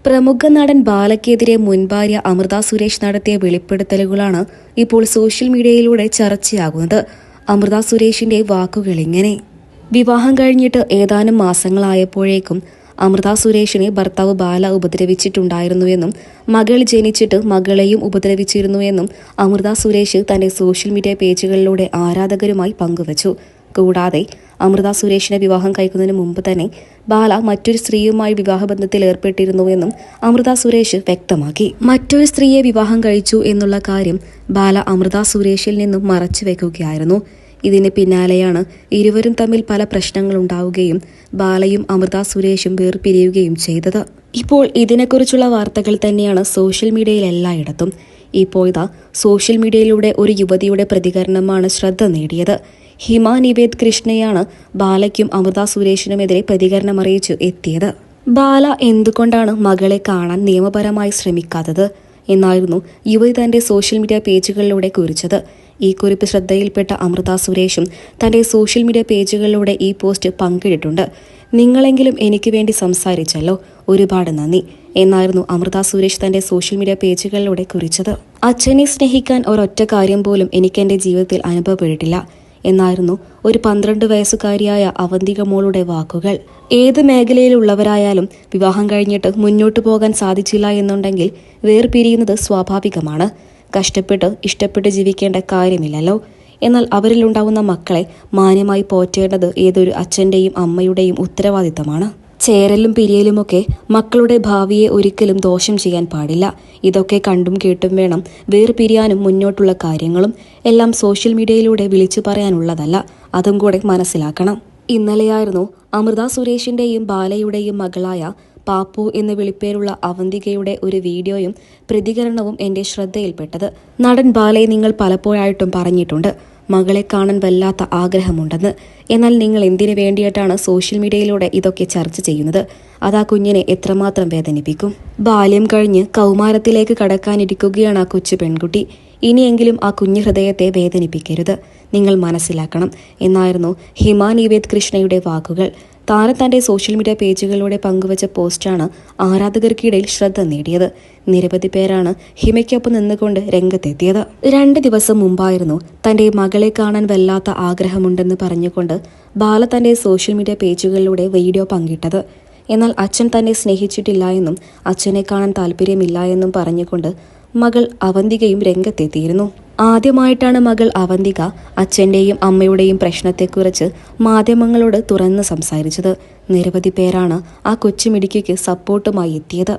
പ്രമുഖ നടൻ ബാലയ്ക്കെതിരെ മുൻ ഭാര്യ അമൃത സുരേഷ് നടത്തിയ വെളിപ്പെടുത്തലുകളാണ് ഇപ്പോൾ സോഷ്യൽ മീഡിയയിലൂടെ ചർച്ചയാകുന്നത്. അമൃത സുരേഷിന്റെ വാക്കുകൾ ഇങ്ങനെ: വിവാഹം കഴിഞ്ഞിട്ട് ഏതാനും മാസങ്ങളായപ്പോഴേക്കും അമൃത സുരേഷിനെ ഭർത്താവ് ബാല ഉപദ്രവിച്ചിട്ടുണ്ടായിരുന്നുവെന്നും മകൾ ജനിച്ചിട്ട് മകളെയും ഉപദ്രവിച്ചിരുന്നുവെന്നും അമൃത സുരേഷ് തന്റെ സോഷ്യൽ മീഡിയ പേജുകളിലൂടെ ആരാധകരുമായി പങ്കുവച്ചു. കൂടാതെ അമൃത സുരേഷിനെ വിവാഹം കഴിക്കുന്നതിന് മുമ്പ് തന്നെ ബാല മറ്റൊരു സ്ത്രീയുമായി വിവാഹബന്ധത്തിൽ ഏർപ്പെട്ടിരുന്നുവെന്നും അമൃത സുരേഷ് വ്യക്തമാക്കി. മറ്റൊരു സ്ത്രീയെ വിവാഹം കഴിച്ചു എന്നുള്ള കാര്യം ബാല അമൃത സുരേഷിൽ നിന്നും മറച്ചുവെക്കുകയായിരുന്നു. ഇതിന് പിന്നാലെയാണ് ഇരുവരും തമ്മിൽ പല പ്രശ്നങ്ങളുണ്ടാവുകയും ബാലയും അമൃത സുരേഷും വേർപിരിയുകയും ചെയ്തത്. ഇപ്പോൾ ഇതിനെക്കുറിച്ചുള്ള വാർത്തകൾ തന്നെയാണ് സോഷ്യൽ മീഡിയയിൽ എല്ലായിടത്തും. ഇപ്പോൾ ഇതാ സോഷ്യൽ മീഡിയയിലൂടെ ഒരു യുവതിയുടെ പ്രതികരണമാണ് ശ്രദ്ധ നേടിയത്. ഹിമ നിവേദ് കൃഷ്ണയാണ് ബാലയ്ക്കും അമൃത സുരേഷിനുമെതിരെ പ്രതികരണമറിയിച്ചു എത്തിയത്. ബാല എന്തുകൊണ്ടാണ് മകളെ കാണാൻ നിയമപരമായി ശ്രമിക്കാത്തത് എന്നായിരുന്നു യുവതി തന്റെ സോഷ്യൽ മീഡിയ പേജുകളിലൂടെ കുറിച്ചത്. ഈ കുറിപ്പ് ശ്രദ്ധയിൽപ്പെട്ട അമൃത സുരേഷും തന്റെ സോഷ്യൽ മീഡിയ പേജുകളിലൂടെ ഈ പോസ്റ്റ് പങ്കിട്ടിട്ടുണ്ട്. നിങ്ങളെങ്കിലും എനിക്ക് വേണ്ടി സംസാരിച്ചല്ലോ, ഒരുപാട് നന്ദി എന്നായിരുന്നു അമൃത സുരേഷ് തന്റെ സോഷ്യൽ മീഡിയ പേജുകളിലൂടെ കുറിച്ചത്. അച്ഛനെ സ്നേഹിക്കാൻ ഒരൊറ്റ കാര്യം പോലും എനിക്ക് എന്റെ ജീവിതത്തിൽ അനുഭവപ്പെട്ടിട്ടില്ല എന്നായിരുന്നു ഒരു 12 വയസ്സുകാരിയായ അവന്തിക മോളുടെ വാക്കുകൾ. ഏത് മേഖലയിലുള്ളവരായാലും വിവാഹം കഴിഞ്ഞിട്ട് മുന്നോട്ടു പോകാൻ സാധിച്ചില്ല എന്നുണ്ടെങ്കിൽ വേർപിരിയുന്നത് സ്വാഭാവികമാണ്. കഷ്ടപ്പെട്ട് ഇഷ്ടപ്പെട്ട് ജീവിക്കേണ്ട കാര്യമില്ലല്ലോ. എന്നാൽ അവരിലുണ്ടാവുന്ന മക്കളെ മാന്യമായി പോറ്റേണ്ടത് ഏതൊരു അച്ഛൻ്റെയും അമ്മയുടെയും ഉത്തരവാദിത്തമാണ്. ചേരലും പിരിയലുമൊക്കെ മക്കളുടെ ഭാവിയെ ഒരിക്കലും ദോഷം ചെയ്യാൻ പാടില്ല. ഇതൊക്കെ കണ്ടും കേട്ടും വേണം വേർപിരിയാനും മുന്നോട്ടുള്ള കാര്യങ്ങളും എല്ലാം സോഷ്യൽ മീഡിയയിലൂടെ വിളിച്ചു പറയാനുള്ളതല്ല. അതും കൂടെ മനസ്സിലാക്കണം. ഇന്നലെയായിരുന്നു അമൃത സുരേഷിന്റെയും ബാലയുടെയും മകളായ പാപ്പു എന്ന് വിളിപ്പേരുള്ള അവന്തികയുടെ ഒരു വീഡിയോയും പ്രതികരണവും എന്റെ ശ്രദ്ധയിൽപ്പെട്ടത്. നടൻ ബാലയെ നിങ്ങൾ പലപ്പോഴായിട്ടും പറഞ്ഞിട്ടുണ്ട് മകളെ കാണാൻ വല്ലാത്ത ആഗ്രഹമുണ്ടെന്ന്. എന്നാൽ നിങ്ങൾ എന്തിനു വേണ്ടിയിട്ടാണ് സോഷ്യൽ മീഡിയയിലൂടെ ഇതൊക്കെ ചർച്ച ചെയ്യുന്നത്? അതാ കുഞ്ഞിനെ എത്രമാത്രം വേദനിപ്പിക്കും. ബാല്യം കഴിഞ്ഞ് കൗമാരത്തിലേക്ക് കടക്കാനിരിക്കുകയാണ് ആ കൊച്ചു പെൺകുട്ടി. ഇനിയെങ്കിലും ആ കുഞ്ഞു ഹൃദയത്തെ വേദനിപ്പിക്കരുത്, നിങ്ങൾ മനസ്സിലാക്കണം എന്നായിരുന്നു ഹിമ നിവേദ് കൃഷ്ണയുടെ വാക്കുകൾ. താരം തന്റെ സോഷ്യൽ മീഡിയ പേജുകളിലൂടെ പങ്കുവച്ച പോസ്റ്റാണ് ആരാധകർക്കിടയിൽ ശ്രദ്ധ നേടിയത്. നിരവധി പേരാണ് ഹിമയ്ക്കൊപ്പം നിന്നുകൊണ്ട് രംഗത്തെത്തിയത്. 2 ദിവസം മുമ്പായിരുന്നു തന്റെ മകളെ കാണാൻ വല്ലാത്ത ആഗ്രഹമുണ്ടെന്ന് പറഞ്ഞുകൊണ്ട് ബാല തന്റെ സോഷ്യൽ മീഡിയ പേജുകളിലൂടെ വീഡിയോ പങ്കിട്ടത്. എന്നാൽ അച്ഛൻ തന്നെ സ്നേഹിച്ചിട്ടില്ല എന്നും അച്ഛനെ കാണാൻ താല്പര്യമില്ല എന്നും പറഞ്ഞുകൊണ്ട് മകൾ അവന്തികയും രംഗത്തെത്തിയിരുന്നു. ആദ്യമായിട്ടാണ് മകൾ അവന്തിക അച്ഛൻ്റെയും അമ്മയുടെയും പ്രശ്നത്തെക്കുറിച്ച് മാധ്യമങ്ങളോട് തുറന്ന് സംസാരിച്ചത്. നിരവധി പേരാണ് ആ കൊച്ചുമിടുക്കിക്ക് സപ്പോർട്ടുമായി എത്തിയത്.